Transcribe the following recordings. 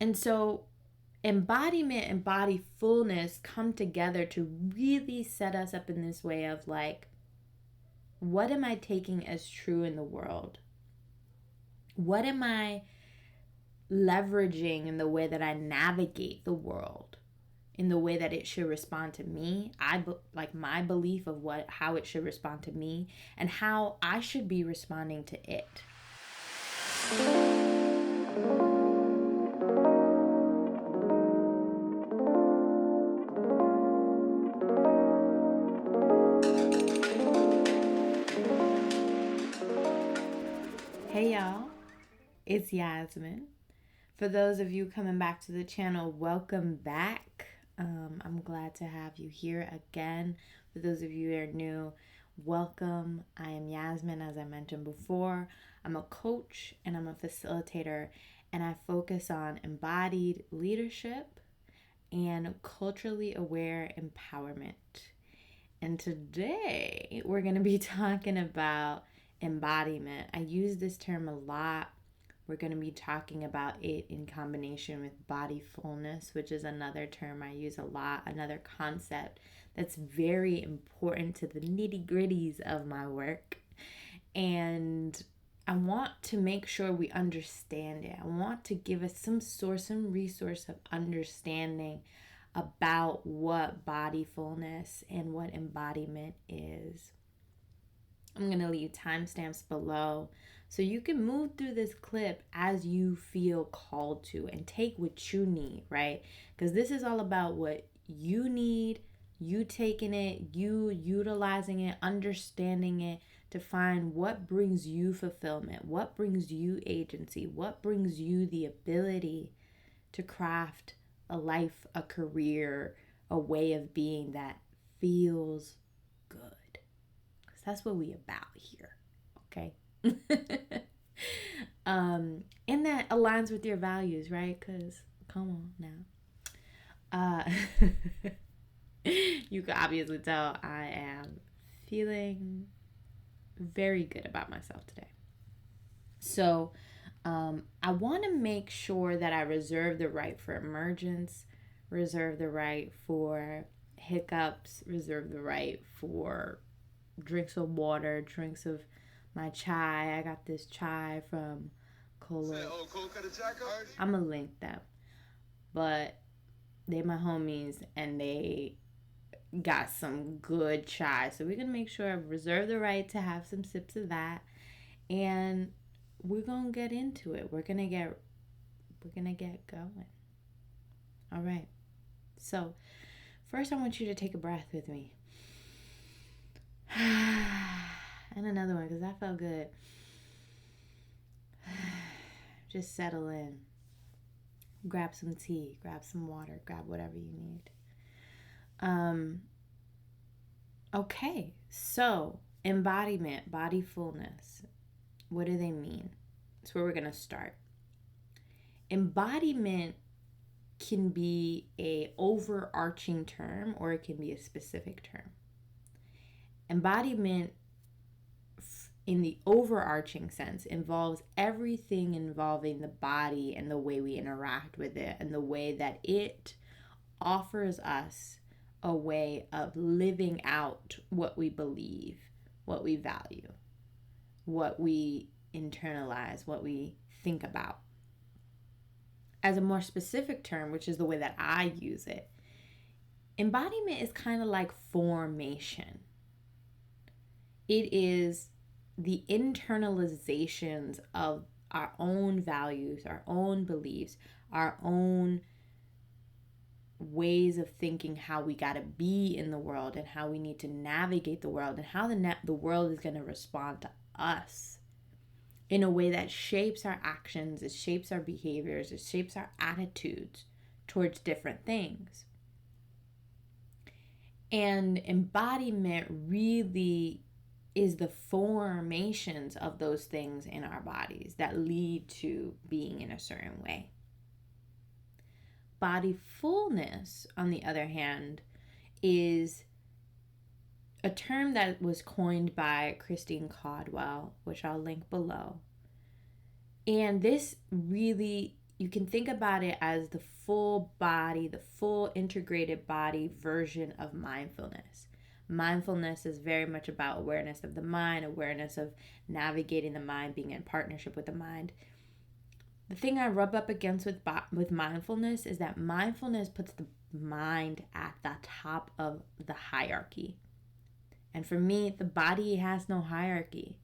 And so embodiment and body fullness come together to really set us up in this way of like, what am I taking as true in the world? What am I leveraging in the way that I navigate the world, in the way that it should respond to me? Like my belief of how it should respond to me and how I should be responding to it. Hey y'all, it's Yasmin. For those of you coming back to the channel, welcome back. I'm glad to have you here again. For those of you who are new, welcome. I am Yasmin, as I mentioned before. I'm a coach and I'm a facilitator, and I focus on embodied leadership and culturally aware empowerment. And today we're going to be talking about embodiment. I use this term a lot. We're going to be talking about it in combination with bodyfulness, which is another term I use a lot, another concept that's very important to the nitty-gritties of my work. And I want to make sure we understand it. I want to give us some resource of understanding about what bodyfulness and what embodiment is. I'm going to leave timestamps below so you can move through this clip as you feel called to and take what you need, right? Because this is all about what you need, you taking it, you utilizing it, understanding it to find what brings you fulfillment, what brings you agency, what brings you the ability to craft a life, a career, a way of being that feels good. That's what we about here, okay? And that aligns with your values, right? Because come on now. You can obviously tell I am feeling very good about myself today. So I want to make sure that I reserve the right for emergence, reserve the right for hiccups, reserve the right for drinks of water, drinks of my chai. I got this chai from Cola. I'm gonna link them, but they my homies and they got some good chai. So we're gonna make sure I reserve the right to have some sips of that, and we're gonna get into it. We're gonna get going. All right. So first, I want you to take a breath with me. And another one, because that felt good. Just settle in. Grab some tea, grab some water, grab whatever you need. Okay, so embodiment, bodyfulness. What do they mean? That's where we're going to start. Embodiment can be a overarching term or it can be a specific term. Embodiment in the overarching sense involves everything involving the body and the way we interact with it and the way that it offers us a way of living out what we believe, what we value, what we internalize, what we think about. As a more specific term, which is the way that I use it, embodiment is kind of like formation. It is the internalizations of our own values, our own beliefs, our own ways of thinking how we got to be in the world and how we need to navigate the world and how the world is going to respond to us in a way that shapes our actions, it shapes our behaviors, it shapes our attitudes towards different things. And embodiment really is the formations of those things in our bodies that lead to being in a certain way. Bodyfulness, on the other hand, is a term that was coined by Christine Caldwell, which I'll link below. And this really you can think about it as the full body, the full integrated body version of mindfulness. Mindfulness is very much about awareness of the mind, awareness of navigating the mind, being in partnership with the mind. The thing I rub up against with mindfulness is that mindfulness puts the mind at the top of the hierarchy. And for me, the body has no hierarchy.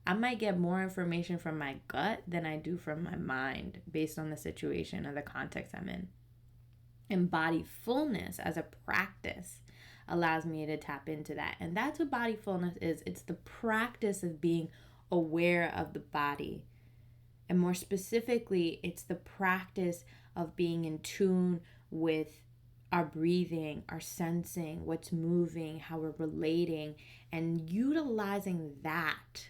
I might get more information from my gut than I do from my mind based on the situation or the context I'm in. And bodyfulness as a practice allows me to tap into that. And that's what bodyfulness is. It's the practice of being aware of the body. And more specifically, it's the practice of being in tune with our breathing, our sensing, what's moving, how we're relating, and utilizing that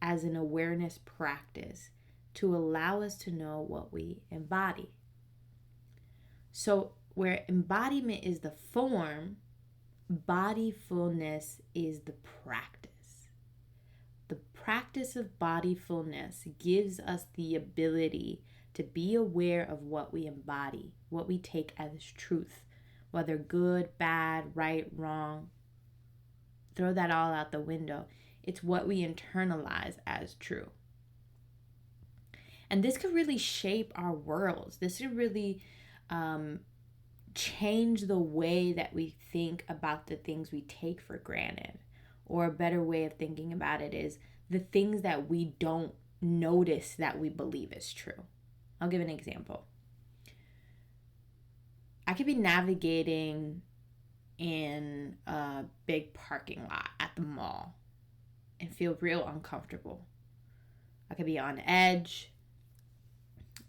as an awareness practice to allow us to know what we embody. So where embodiment is the form, bodyfulness is the practice. The practice of bodyfulness gives us the ability to be aware of what we embody, what we take as truth, whether good, bad, right, wrong. Throw that all out the window. It's what we internalize as true. And this could really shape our worlds. This could really change the way that we think about the things we take for granted. Or a better way of thinking about it is the things that we don't notice that we believe is true. I'll give an example. I could be navigating in a big parking lot at the mall and feel real uncomfortable. I could be on edge.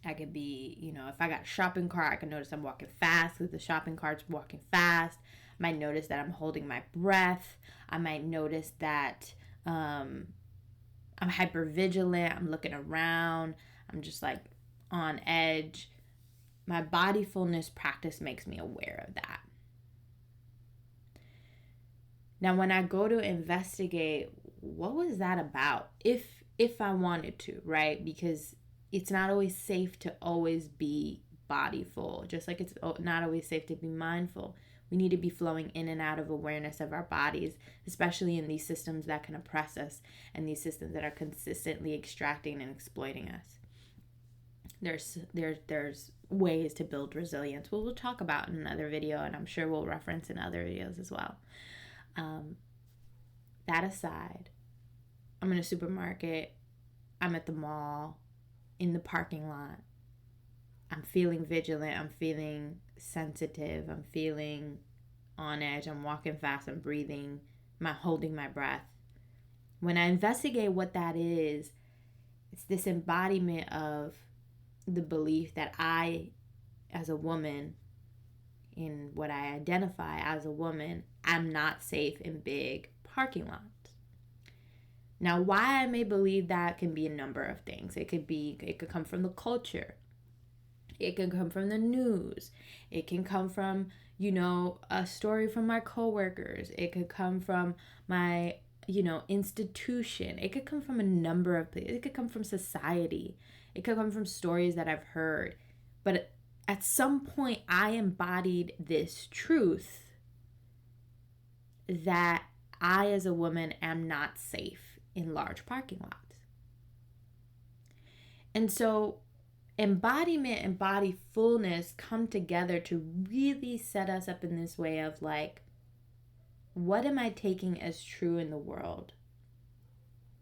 I could be, if I got a shopping cart, I can notice I'm walking fast because the shopping cart's walking fast. I might notice that I'm holding my breath. I might notice that I'm hypervigilant. I'm looking around. I'm just like on edge. My bodyfulness practice makes me aware of that. Now, when I go to investigate, what was that about? If I wanted to, right? Because it's not always safe to always be bodyful, just like it's not always safe to be mindful. We need to be flowing in and out of awareness of our bodies, especially in these systems that can oppress us and these systems that are consistently extracting and exploiting us. There's ways to build resilience. We'll talk about in another video, and I'm sure we'll reference in other videos as well. That aside, I'm in a supermarket. I'm at the mall, in the parking lot. I'm feeling vigilant. I'm feeling sensitive. I'm feeling on edge. I'm walking fast. I'm breathing. I'm holding my breath. When I investigate what that is, it's this embodiment of the belief that I, as a woman, in what I identify as a woman, I'm not safe in big parking lots. Now, why I may believe that can be a number of things. It could come from the culture. It can come from the news. It can come from, a story from my coworkers. It could come from my, institution. It could come from a number of places. It could come from society. It could come from stories that I've heard. But at some point, I embodied this truth that I, as a woman, am not safe in large parking lots. And so embodiment and bodyfulness come together to really set us up in this way of like, what am I taking as true in the world?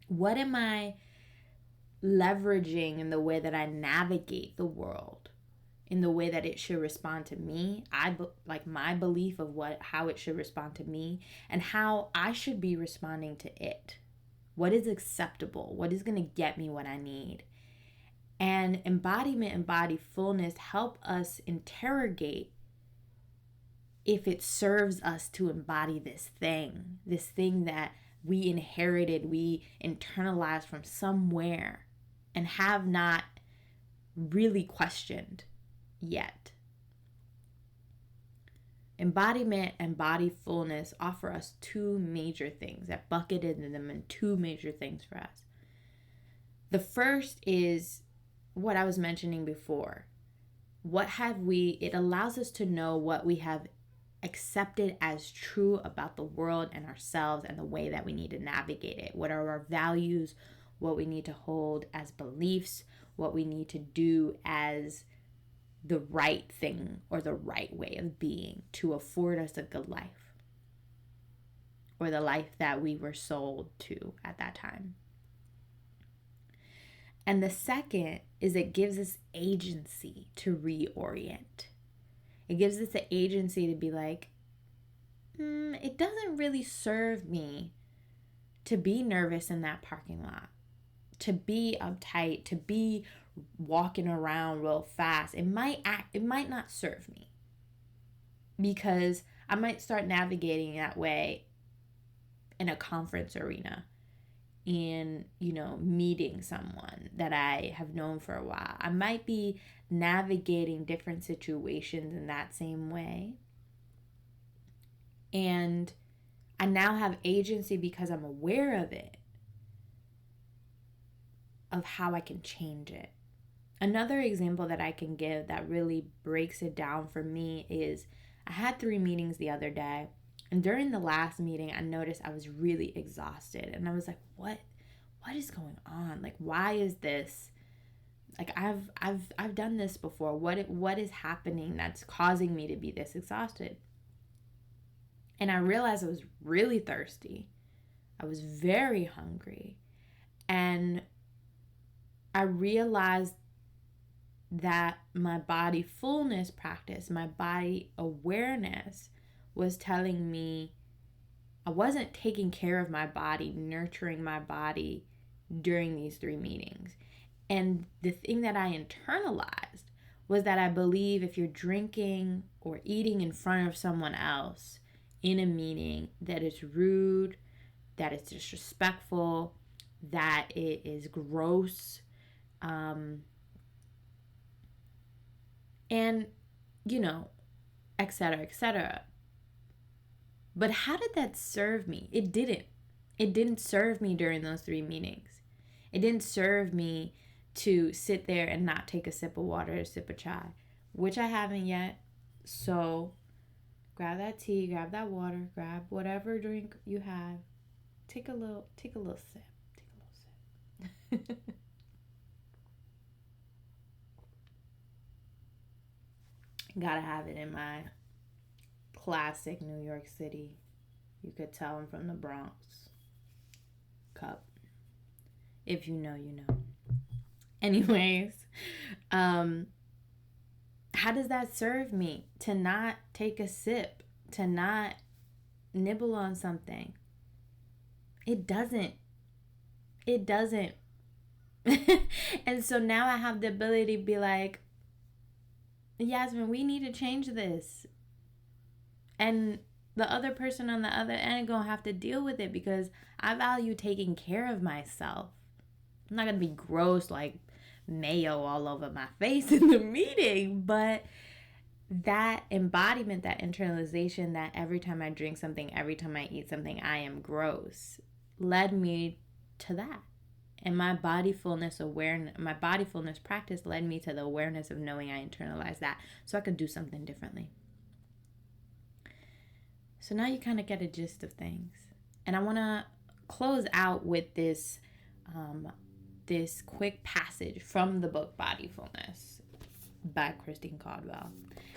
What am I leveraging in the way that I navigate the world, in the way that it should respond to me? Like my belief of how it should respond to me and how I should be responding to it. What is acceptable? What is going to get me what I need? And embodiment and bodyfulness help us interrogate if it serves us to embody this thing that we inherited, we internalized from somewhere and have not really questioned yet. Embodiment and bodyfulness offer us two major things that bucketed them in two major things for us. The first is what I was mentioning before. It allows us to know what we have accepted as true about the world and ourselves and the way that we need to navigate it. What are our values? What we need to hold as beliefs? What we need to do as the right thing or the right way of being to afford us a good life, or the life that we were sold to at that time. And the second is it gives us agency to reorient. It gives us the agency to be like, it doesn't really serve me to be nervous in that parking lot, to be uptight, to be walking around real fast. It might not serve me, because I might start navigating that way in a conference arena, in, meeting someone that I have known for a while. I might be navigating different situations in that same way. And I now have agency because I'm aware of it, of how I can change it. Another example that I can give that really breaks it down for me is I had 3 meetings the other day. And during the last meeting, I noticed I was really exhausted. And I was like, what is going on? Like, why is this? Like, I've done this before. What is happening that's causing me to be this exhausted? And I realized I was really thirsty. I was very hungry. And I realized that my bodyfulness practice, my body awareness, was telling me I wasn't taking care of my body, nurturing my body during these 3 meetings. And the thing that I internalized was that I believe if you're drinking or eating in front of someone else in a meeting, that it's rude, that it's disrespectful, that it is gross, and, etc., etc. But how did that serve me? It didn't. It didn't serve me during those 3 meetings. It didn't serve me to sit there and not take a sip of water, a sip of chai, which I haven't yet. So grab that tea, grab that water, grab whatever drink you have. Take a little sip. Gotta have it in my classic New York City, you could tell I'm from the Bronx, cup. If you know, you know. Anyways, how does that serve me? To not take a sip, to not nibble on something. It doesn't. And so now I have the ability to be like, Yasmin, we need to change this. And the other person on the other end gonna have to deal with it, because I value taking care of myself. I'm not gonna be gross like mayo all over my face in the meeting, but that embodiment, that internalization, that every time I drink something, every time I eat something, I am gross, led me to that. And my bodyfulness practice led me to the awareness of knowing I internalized that, so I could do something differently. So now you kind of get a gist of things. And I want to close out with this quick passage from the book Bodyfulness by Christine Caldwell.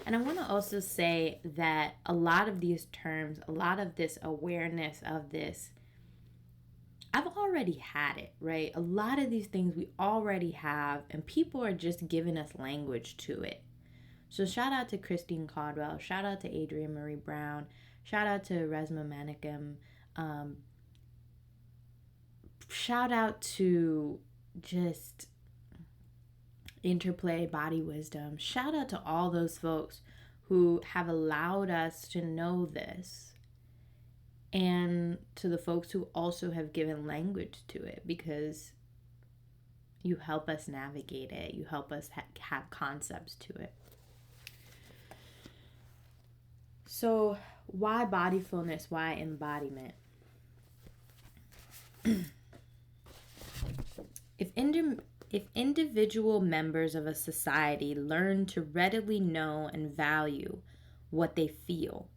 And I want to also say that a lot of these terms, a lot of this awareness of this, I've already had it, right? A lot of these things we already have, and people are just giving us language to it. So shout out to Christine Caldwell, shout out to Adrienne Marie Brown, shout out to Resmaa Menakem, shout out to just Interplay Body Wisdom. Shout out to all those folks who have allowed us to know this, and to the folks who also have given language to it, because you help us navigate it. You help us have concepts to it. So why bodyfulness? Why embodiment? If If individual members of a society learn to readily know and value what they feel,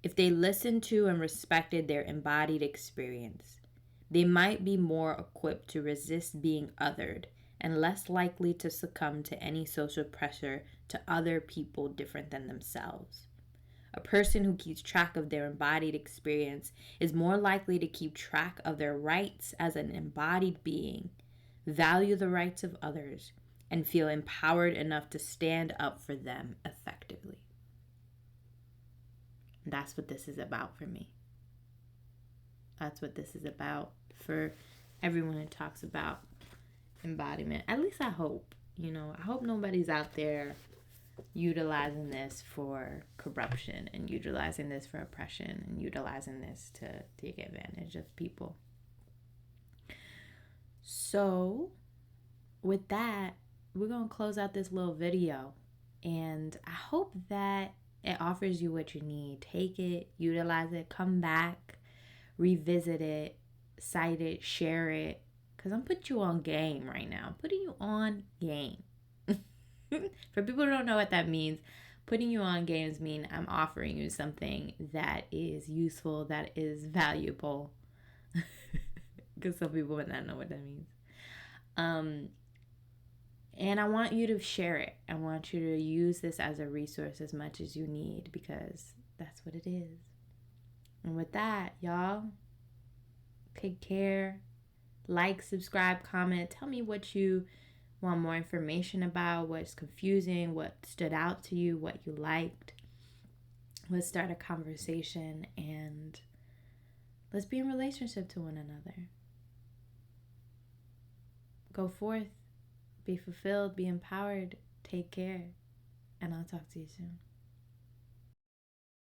if they listened to and respected their embodied experience, they might be more equipped to resist being othered and less likely to succumb to any social pressure to other people different than themselves. A person who keeps track of their embodied experience is more likely to keep track of their rights as an embodied being, value the rights of others, and feel empowered enough to stand up for them effectively. That's what this is about for me. That's what this is about for everyone who talks about embodiment. At least I hope. I hope nobody's out there utilizing this for corruption and utilizing this for oppression and utilizing this to take advantage of people. So, with that, we're going to close out this little video. And I hope that it offers you what you need. Take it, utilize it, come back, revisit it, cite it, share it. Because I'm putting you on game right now. I'm putting you on game. For people who don't know what that means, putting you on games mean I'm offering you something that is useful, that is valuable. Because some people might not know what that means. And I want you to share it. I want you to use this as a resource as much as you need, because that's what it is. And with that, y'all, take care. Like, subscribe, comment. Tell me what you want more information about, what's confusing, what stood out to you, what you liked. Let's start a conversation and let's be in relationship to one another. Go forth, be fulfilled, be empowered, take care, and I'll talk to you soon.